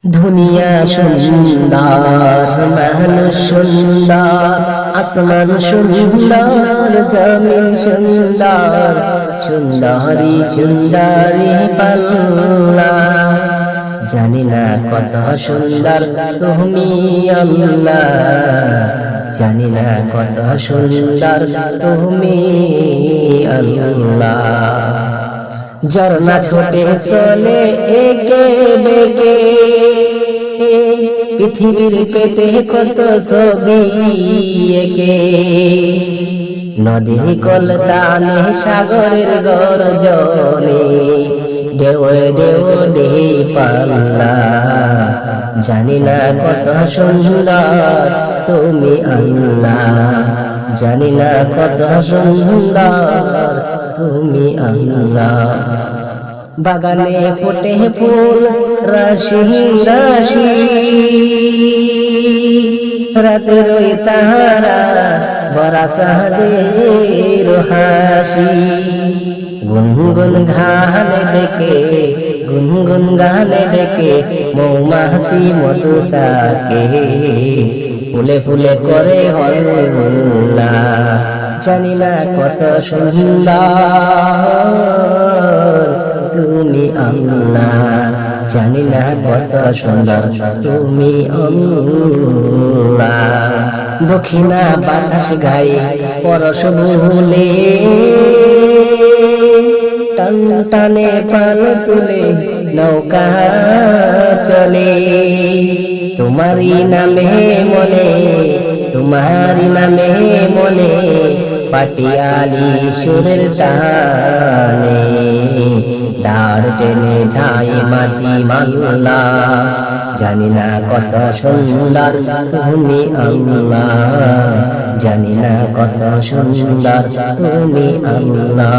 দুনিয়া সুন্দর, মানুষ সুন্দর, আসমান সুন্দর, জমিন সুন্দর, সুন্দরী সুন্দরী পাল্লা। জানি না কত সুন্দর তুমি আল্লাহ, জানি না কত সুন্দর তুমি আল্লাহ। ঝর্ণা ছোটে চলে একে বেগে, পৃথিবীর পেটে কত ছবি একে। নদীর কলতানে সাগরের গর্জনে, ঢেউ ঢেউ ঢেউ পাল্লা। জানি না কত সুন্দর তুমি আল্লাহ, জানি না কত সুন্দর তুমি আল্লাহ। বাগানে ফোটে ফুল রাশি রাশি, রাতের ওই তাহারা বরা সাহাদের হাসি। গুনগুন গানে ডেকে, গুনগুন গানে ডেকে, মৌমাছি মধু চাকে, ফুলে ফুলে করে হল্লা। জানি না কত সুন্দর তুমি আল্লাহ, জানি না কত সুন্দর তুমি আল্লাহ। দক্ষিণা বাতাস গায়ে পরশ ভুলে, টান টানে পাল তুলে নৌকা চলে। তোমারই নামে মনে, তোমারই নামে মনে, পাটিয়ালি সুরের টানে, দাঁড় টেনে যায় মাঝি মাল্লা। জানি না কত সুন্দর তুমি আল্লাহ, জানি না কত সুন্দর তুমি আল্লাহ।